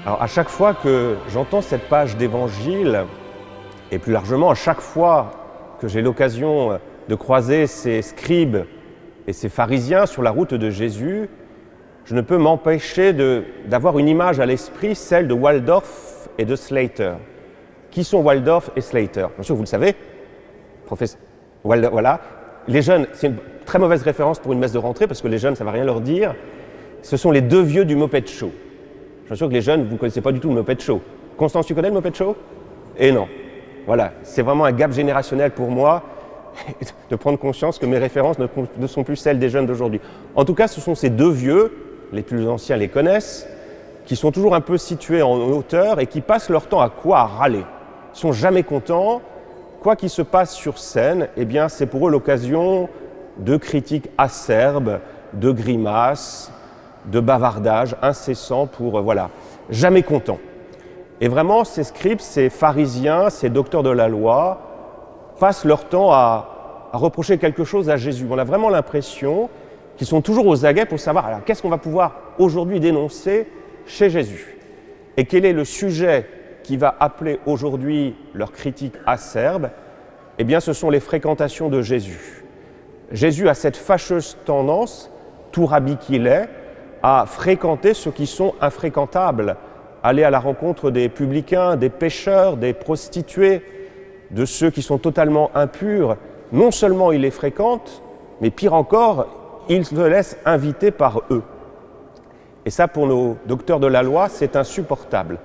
Alors à chaque fois que j'entends cette page d'évangile, et plus largement à chaque fois que j'ai l'occasion de croiser ces scribes et ces pharisiens sur la route de Jésus, je ne peux m'empêcher d'avoir une image à l'esprit, celle de Waldorf et de Slater. Qui sont Waldorf et Slater? Bien sûr, vous le savez, professeur. Voilà. Les jeunes, c'est une très mauvaise référence pour une messe de rentrée, parce que les jeunes, ça ne va rien leur dire. Ce sont les deux vieux du Muppet Show. Je suis sûr que les jeunes, vous ne connaissez pas du tout le Muppet Show. Constance, tu connais le Muppet Show? Eh non. Voilà, c'est vraiment un gap générationnel pour moi de prendre conscience que mes références ne sont plus celles des jeunes d'aujourd'hui. En tout cas, ce sont ces deux vieux, les plus anciens les connaissent, qui sont toujours un peu situés en hauteur et qui passent leur temps à quoi? À râler. Ils ne sont jamais contents. Quoi qu'il se passe sur scène, eh bien, c'est pour eux l'occasion de critiques acerbes, de grimaces, de bavardages incessants pour, voilà, jamais contents. Et vraiment, ces scribes, ces pharisiens, ces docteurs de la loi passent leur temps à reprocher quelque chose à Jésus. On a vraiment l'impression qu'ils sont toujours aux aguets pour savoir alors qu'est-ce qu'on va pouvoir aujourd'hui dénoncer chez Jésus. Et quel est le sujet qui va appeler aujourd'hui leur critique acerbe? Eh bien, ce sont les fréquentations de Jésus. Jésus a cette fâcheuse tendance, tout rabbi qu'il est, à fréquenter ceux qui sont infréquentables, aller à la rencontre des publicains, des pécheurs, des prostituées, de ceux qui sont totalement impurs. Non seulement il les fréquente, mais pire encore, il se laisse inviter par eux. Et ça, pour nos docteurs de la loi, c'est insupportable.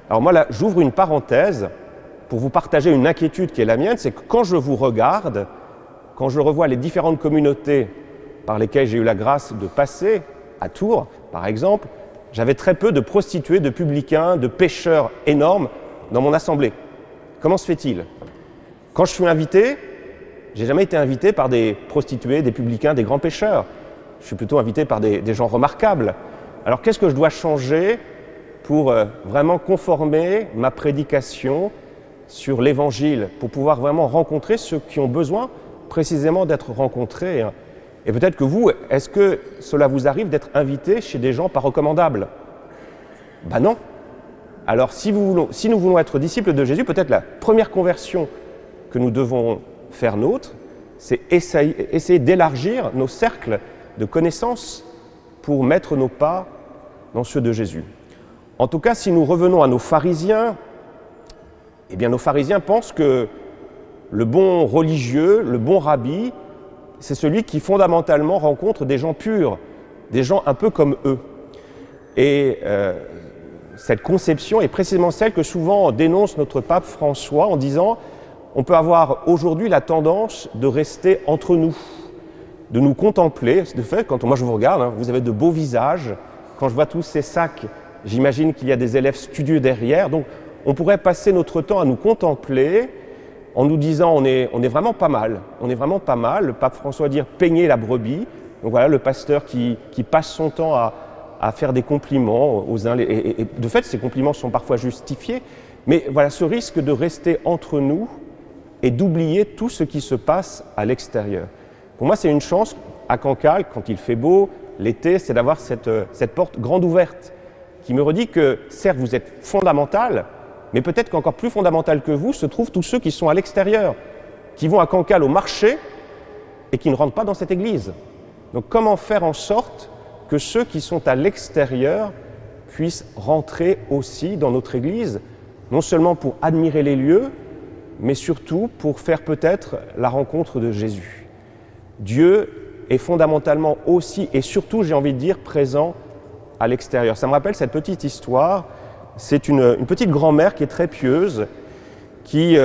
Alors moi, là, j'ouvre une parenthèse pour vous partager une inquiétude qui est la mienne, c'est que quand je vous regarde, quand je revois les différentes communautés par lesquelles j'ai eu la grâce de passer, à Tours, par exemple, j'avais très peu de prostituées, de publicains, de pécheurs énormes dans mon assemblée. Comment se fait-il? Quand je suis invité, j'ai jamais été invité par des prostituées, des publicains, des grands pécheurs. Je suis plutôt invité par des gens remarquables. Alors qu'est-ce que je dois changer pour vraiment conformer ma prédication sur l'Évangile, pour pouvoir vraiment rencontrer ceux qui ont besoin précisément d'être rencontrés? Et peut-être que vous, est-ce que cela vous arrive d'être invité chez des gens pas recommandables? Ben non. Alors si nous voulons être disciples de Jésus, peut-être la première conversion que nous devons faire nôtre, c'est essayer d'élargir nos cercles de connaissances pour mettre nos pas dans ceux de Jésus. En tout cas, si nous revenons à nos pharisiens, eh bien nos pharisiens pensent que le bon religieux, le bon rabbi, c'est celui qui fondamentalement rencontre des gens purs, des gens un peu comme eux. Et cette conception est précisément celle que souvent dénonce notre pape François en disant on peut avoir aujourd'hui la tendance de rester entre nous, de nous contempler. De fait, quand moi je vous regarde, vous avez de beaux visages. Quand je vois tous ces sacs, j'imagine qu'il y a des élèves studieux derrière. Donc on pourrait passer notre temps à nous contempler en nous disant on est vraiment pas mal, on est vraiment pas mal. Le pape François dit peigner la brebis. Donc voilà, le pasteur qui passe son temps à faire des compliments aux uns. Et de fait, ces compliments sont parfois justifiés. Mais voilà, ce risque de rester entre nous et d'oublier tout ce qui se passe à l'extérieur. Pour moi, c'est une chance à Cancale, quand il fait beau, l'été, c'est d'avoir cette porte grande ouverte qui me redit que, certes, vous êtes fondamental, mais peut-être qu'encore plus fondamental que vous se trouvent tous ceux qui sont à l'extérieur, qui vont à Cancale au marché et qui ne rentrent pas dans cette église. Donc comment faire en sorte que ceux qui sont à l'extérieur puissent rentrer aussi dans notre église, non seulement pour admirer les lieux, mais surtout pour faire peut-être la rencontre de Jésus. Dieu est fondamentalement aussi et surtout, j'ai envie de dire, présent à l'extérieur. Ça me rappelle cette petite histoire. C'est une petite grand-mère qui est très pieuse, qui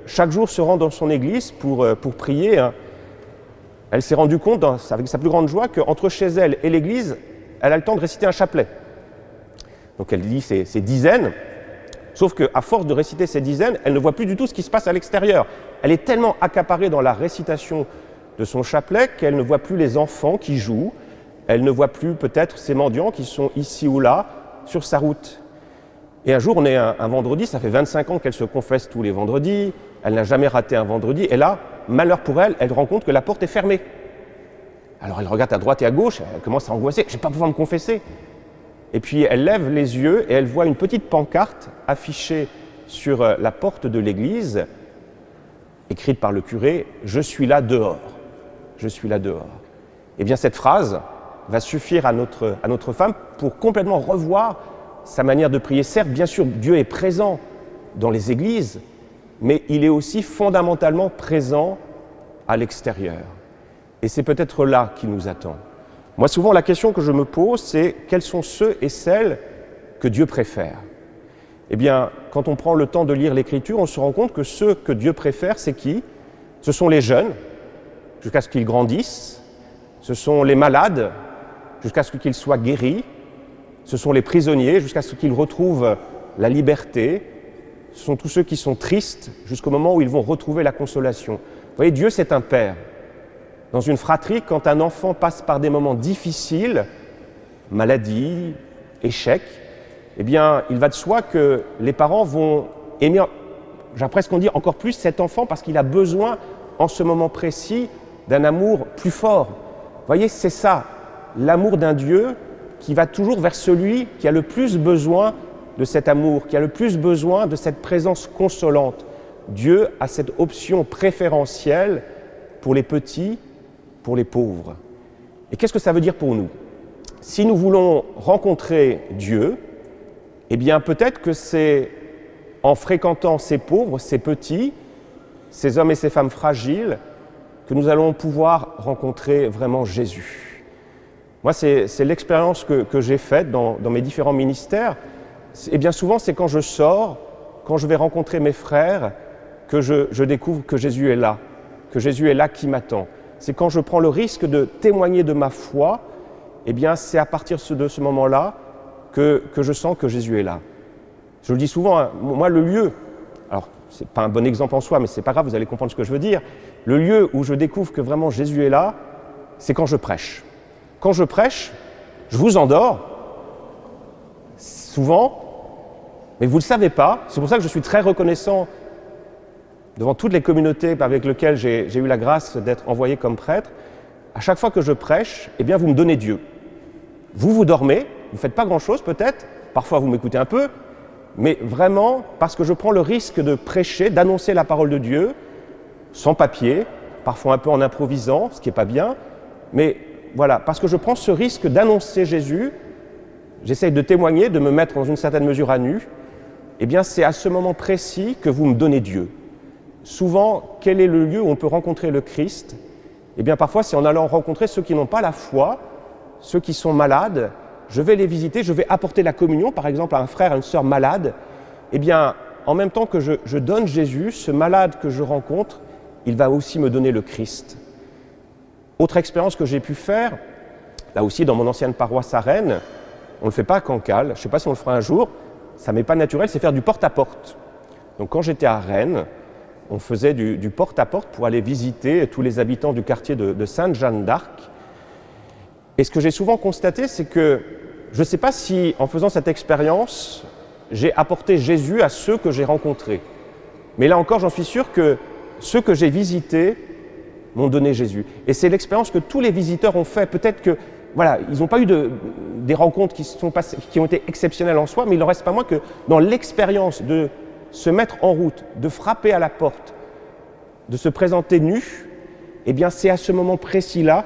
chaque jour se rend dans son église pour prier. Elle s'est rendue compte, avec sa plus grande joie, qu'entre chez elle et l'église, elle a le temps de réciter un chapelet. Donc elle dit ses dizaines, sauf qu'à force de réciter ces dizaines, elle ne voit plus du tout ce qui se passe à l'extérieur. Elle est tellement accaparée dans la récitation de son chapelet qu'elle ne voit plus les enfants qui jouent, elle ne voit plus peut-être ces mendiants qui sont ici ou là sur sa route. Et un jour, on est un vendredi, ça fait 25 ans qu'elle se confesse tous les vendredis, elle n'a jamais raté un vendredi, et là, malheur pour elle, elle rend compte que la porte est fermée. Alors elle regarde à droite et à gauche, elle commence à angoisser, je ne vais pas pouvoir me confesser. Et puis elle lève les yeux et elle voit une petite pancarte affichée sur la porte de l'église, écrite par le curé « Je suis là dehors ». Je suis là dehors. Eh bien cette phrase va suffire à notre femme pour complètement revoir sa manière de prier. Certes, bien sûr, Dieu est présent dans les églises, mais il est aussi fondamentalement présent à l'extérieur. Et c'est peut-être là qu'il nous attend. Moi, souvent, la question que je me pose, c'est quels sont ceux et celles que Dieu préfère? Eh bien, quand on prend le temps de lire l'Écriture, on se rend compte que ceux que Dieu préfère, c'est qui? Ce sont les jeunes, jusqu'à ce qu'ils grandissent. Ce sont les malades, jusqu'à ce qu'ils soient guéris. Ce sont les prisonniers, jusqu'à ce qu'ils retrouvent la liberté. Ce sont tous ceux qui sont tristes, jusqu'au moment où ils vont retrouver la consolation. Vous voyez, Dieu, c'est un père. Dans une fratrie, quand un enfant passe par des moments difficiles, maladie, échec, eh bien, il va de soi que les parents vont aimer, j'ai presque qu'on dit encore plus cet enfant parce qu'il a besoin, en ce moment précis, d'un amour plus fort. Vous voyez, c'est ça, l'amour d'un Dieu qui va toujours vers celui qui a le plus besoin de cet amour, qui a le plus besoin de cette présence consolante. Dieu a cette option préférentielle pour les petits, pour les pauvres. Et qu'est-ce que ça veut dire pour nous? Si nous voulons rencontrer Dieu, eh bien peut-être que c'est en fréquentant ces pauvres, ces petits, ces hommes et ces femmes fragiles, que nous allons pouvoir rencontrer vraiment Jésus. Moi, c'est l'expérience que j'ai faite dans mes différents ministères. Et bien souvent, c'est quand je sors, quand je vais rencontrer mes frères, que je découvre que Jésus est là qui m'attend. C'est quand je prends le risque de témoigner de ma foi, eh bien c'est à partir de ce moment-là que je sens que Jésus est là. Je le dis souvent, hein, moi le lieu, alors c'est pas un bon exemple en soi, mais c'est pas grave, vous allez comprendre ce que je veux dire. Le lieu où je découvre que vraiment Jésus est là, c'est quand je prêche. Quand je prêche, je vous endors, souvent, mais vous ne le savez pas. C'est pour ça que je suis très reconnaissant devant toutes les communautés avec lesquelles j'ai eu la grâce d'être envoyé comme prêtre. À chaque fois que je prêche, eh bien vous me donnez Dieu. Vous dormez, vous ne faites pas grand-chose peut-être, parfois vous m'écoutez un peu, mais vraiment parce que je prends le risque de prêcher, d'annoncer la parole de Dieu, sans papier, parfois un peu en improvisant, ce qui n'est pas bien, mais voilà, parce que je prends ce risque d'annoncer Jésus, j'essaye de témoigner, de me mettre dans une certaine mesure à nu, eh bien c'est à ce moment précis que vous me donnez Dieu. Souvent, quel est le lieu où on peut rencontrer le Christ? Eh bien parfois c'est en allant rencontrer ceux qui n'ont pas la foi, ceux qui sont malades. Je vais les visiter, je vais apporter la communion, par exemple à un frère, à une sœur malade. Eh bien, en même temps que je donne Jésus, ce malade que je rencontre, il va aussi me donner le Christ. Autre expérience que j'ai pu faire, là aussi dans mon ancienne paroisse à Rennes, on ne le fait pas à Cancale, je ne sais pas si on le fera un jour, ça m'est pas naturel, c'est faire du porte-à-porte. Donc quand j'étais à Rennes, on faisait du porte-à-porte pour aller visiter tous les habitants du quartier de Sainte-Jeanne d'Arc. Et ce que j'ai souvent constaté, c'est que je ne sais pas si, en faisant cette expérience, j'ai apporté Jésus à ceux que j'ai rencontrés. Mais là encore, j'en suis sûr que ceux que j'ai visités m'ont donné Jésus. Et c'est l'expérience que tous les visiteurs ont fait. Peut-être que, voilà, ils n'ont pas eu des rencontres qui ont été exceptionnelles en soi, mais il n'en reste pas moins que dans l'expérience de se mettre en route, de frapper à la porte, de se présenter nus, eh bien c'est à ce moment précis-là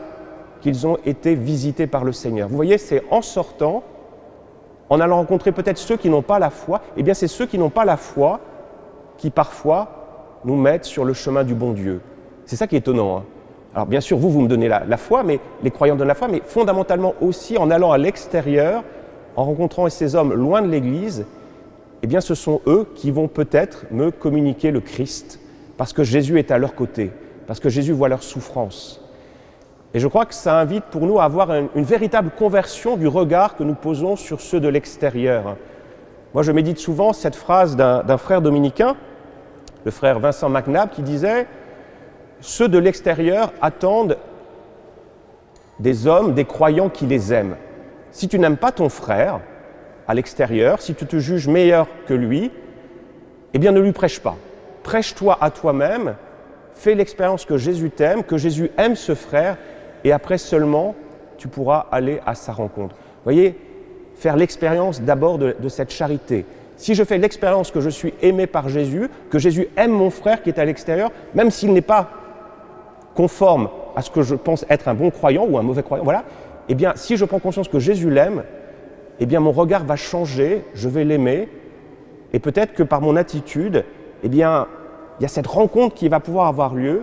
qu'ils ont été visités par le Seigneur. Vous voyez, c'est en sortant, en allant rencontrer peut-être ceux qui n'ont pas la foi, eh bien c'est ceux qui n'ont pas la foi qui parfois nous mettent sur le chemin du bon Dieu. C'est ça qui est étonnant, hein. Alors bien sûr, vous me donnez la foi, mais les croyants donnent la foi, mais fondamentalement aussi en allant à l'extérieur, en rencontrant ces hommes loin de l'Église, eh bien ce sont eux qui vont peut-être me communiquer le Christ, parce que Jésus est à leur côté, parce que Jésus voit leur souffrance. Et je crois que ça invite pour nous à avoir une véritable conversion du regard que nous posons sur ceux de l'extérieur. Moi je médite souvent cette phrase d'un frère dominicain, le frère Vincent McNabb, qui disait « Ceux de l'extérieur attendent des hommes, des croyants qui les aiment. Si tu n'aimes pas ton frère, à l'extérieur, si tu te juges meilleur que lui, eh bien ne lui prêche pas. Prêche-toi à toi-même, fais l'expérience que Jésus t'aime, que Jésus aime ce frère, et après seulement, tu pourras aller à sa rencontre. » Vous voyez, faire l'expérience d'abord de cette charité. Si je fais l'expérience que je suis aimé par Jésus, que Jésus aime mon frère qui est à l'extérieur, même s'il n'est pas conforme à ce que je pense être un bon croyant ou un mauvais croyant, voilà, eh bien, si je prends conscience que Jésus l'aime, eh bien, mon regard va changer, je vais l'aimer, et peut-être que par mon attitude, eh bien, il y a cette rencontre qui va pouvoir avoir lieu,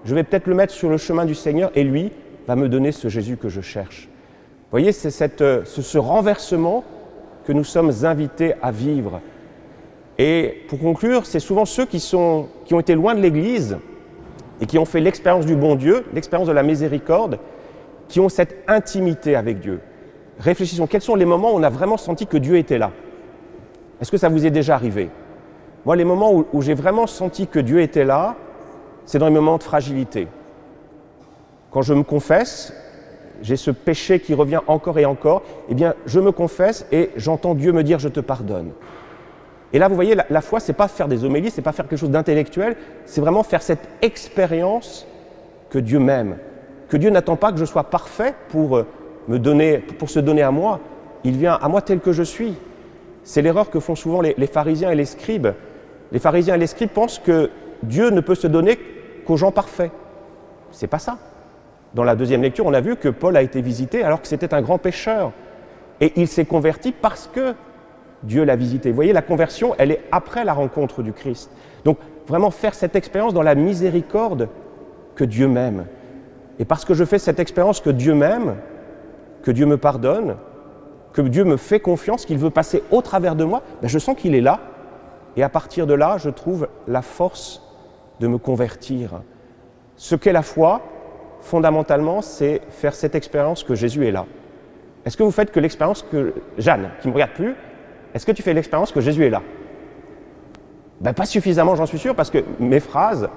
je vais peut-être le mettre sur le chemin du Seigneur, et lui va me donner ce Jésus que je cherche. Vous voyez, c'est ce renversement que nous sommes invités à vivre. Et pour conclure, c'est souvent ceux qui ont été loin de l'Église et qui ont fait l'expérience du bon Dieu, l'expérience de la miséricorde, qui ont cette intimité avec Dieu. Réfléchissons, quels sont les moments où on a vraiment senti que Dieu était là? Est-ce que ça vous est déjà arrivé? Moi, les moments où j'ai vraiment senti que Dieu était là, c'est dans les moments de fragilité. Quand je me confesse, j'ai ce péché qui revient encore et encore, eh bien, je me confesse et j'entends Dieu me dire « je te pardonne ». Et là, vous voyez, la foi, c'est pas faire des homélies, c'est pas faire quelque chose d'intellectuel, c'est vraiment faire cette expérience que Dieu m'aime, que Dieu n'attend pas que je sois parfait pour se donner à moi. Il vient à moi tel que je suis. C'est l'erreur que font souvent les pharisiens et les scribes. Les pharisiens et les scribes pensent que Dieu ne peut se donner qu'aux gens parfaits. C'est pas ça. Dans la deuxième lecture, on a vu que Paul a été visité alors que c'était un grand pécheur. Et il s'est converti parce que Dieu l'a visité. Vous voyez, la conversion, elle est après la rencontre du Christ. Donc, vraiment faire cette expérience dans la miséricorde que Dieu m'aime. Et parce que je fais cette expérience que Dieu m'aime, que Dieu me pardonne, que Dieu me fait confiance, qu'il veut passer au travers de moi, ben je sens qu'il est là. Et à partir de là, je trouve la force de me convertir. Ce qu'est la foi, fondamentalement, c'est faire cette expérience que Jésus est là. Est-ce que vous faites que l'expérience que... Jeanne, qui ne me regarde plus, est-ce que tu fais l'expérience que Jésus est là? Ben, pas suffisamment, j'en suis sûr, parce que mes phrases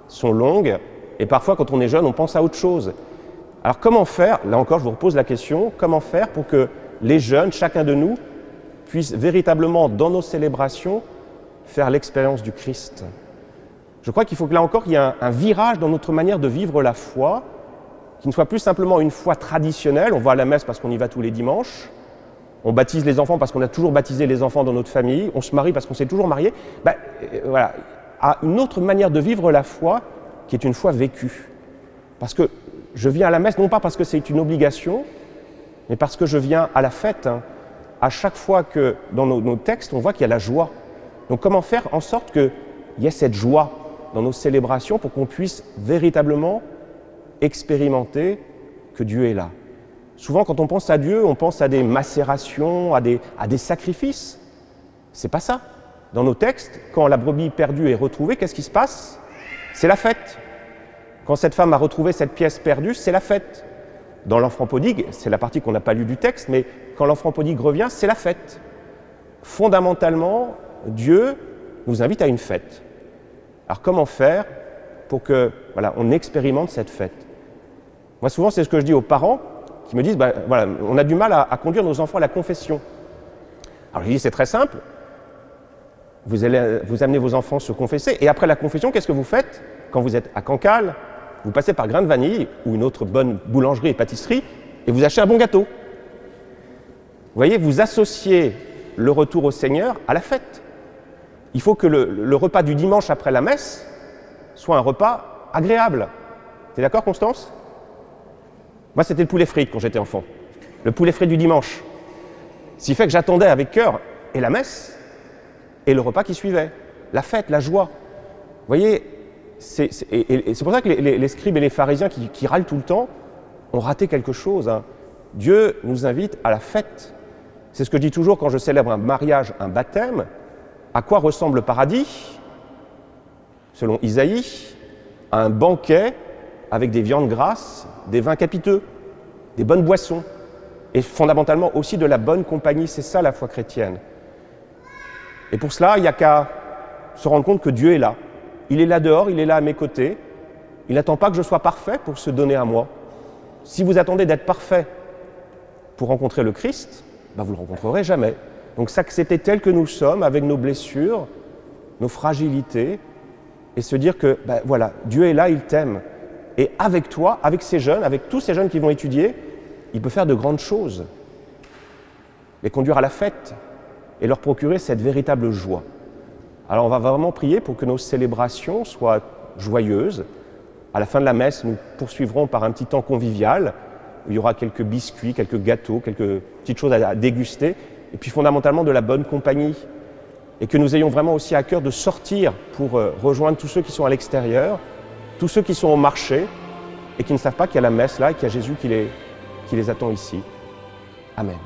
sont longues, et parfois, quand on est jeune, on pense à autre chose. Alors, comment faire, là encore, je vous repose la question, comment faire pour que les jeunes, chacun de nous, puissent véritablement, dans nos célébrations, faire l'expérience du Christ? Je crois qu'il faut que là encore, il y ait un virage dans notre manière de vivre la foi, qui ne soit plus simplement une foi traditionnelle, on va à la messe parce qu'on y va tous les dimanches, on baptise les enfants parce qu'on a toujours baptisé les enfants dans notre famille, on se marie parce qu'on s'est toujours marié, ben, voilà, à une autre manière de vivre la foi, qui est une foi vécue. Parce que je viens à la messe, non pas parce que c'est une obligation, mais parce que je viens à la fête. Hein. À chaque fois que dans nos textes, on voit qu'il y a la joie. Donc comment faire en sorte qu'il y ait cette joie dans nos célébrations pour qu'on puisse véritablement expérimenter que Dieu est là. Souvent, quand on pense à Dieu, on pense à des macérations, à des sacrifices. C'est pas ça. Dans nos textes, quand la brebis perdue est retrouvée, qu'est-ce qui se passe? C'est la fête. Quand cette femme a retrouvé cette pièce perdue, c'est la fête. Dans l'enfant prodigue, c'est la partie qu'on n'a pas lue du texte, mais quand l'enfant prodigue revient, c'est la fête. Fondamentalement, Dieu nous invite à une fête. Alors comment faire pour que, voilà, on expérimente cette fête? Moi souvent c'est ce que je dis aux parents qui me disent, ben, voilà, on a du mal à conduire nos enfants à la confession. Alors je dis c'est très simple, vous amenez vos enfants se confesser et après la confession, qu'est-ce que vous faites? Quand vous êtes à Cancale, vous passez par Grain de Vanille ou une autre bonne boulangerie et pâtisserie et vous achetez un bon gâteau. Vous voyez, vous associez le retour au Seigneur à la fête. Il faut que le repas du dimanche après la messe soit un repas agréable. T'es d'accord, Constance? Moi, c'était le poulet frit quand j'étais enfant. Le poulet frit du dimanche. Ce qui fait que j'attendais avec cœur et la messe et le repas qui suivait. La fête, la joie. Vous voyez, c'est pour ça que les scribes et les pharisiens qui râlent tout le temps ont raté quelque chose. Hein. Dieu nous invite à la fête. C'est ce que je dis toujours quand je célèbre un mariage, un baptême. À quoi ressemble le paradis? Selon Isaïe, à un banquet avec des viandes grasses, des vins capiteux, des bonnes boissons, et fondamentalement aussi de la bonne compagnie. C'est ça la foi chrétienne. Et pour cela, il n'y a qu'à se rendre compte que Dieu est là. Il est là dehors, il est là à mes côtés. Il n'attend pas que je sois parfait pour se donner à moi. Si vous attendez d'être parfait pour rencontrer le Christ, ben vous ne le rencontrerez jamais. Donc s'accepter tel que nous sommes, avec nos blessures, nos fragilités, et se dire que, ben voilà, Dieu est là, il t'aime. Et avec toi, avec ces jeunes, avec tous ces jeunes qui vont étudier, il peut faire de grandes choses. les conduire à la fête et leur procurer cette véritable joie. Alors on va vraiment prier pour que nos célébrations soient joyeuses. À la fin de la messe, nous poursuivrons par un petit temps convivial, où il y aura quelques biscuits, quelques gâteaux, quelques petites choses à déguster, et puis fondamentalement de la bonne compagnie. Et que nous ayons vraiment aussi à cœur de sortir pour rejoindre tous ceux qui sont à l'extérieur, tous ceux qui sont au marché, et qui ne savent pas qu'il y a la messe là, et qu'il y a Jésus qui les attend ici. Amen.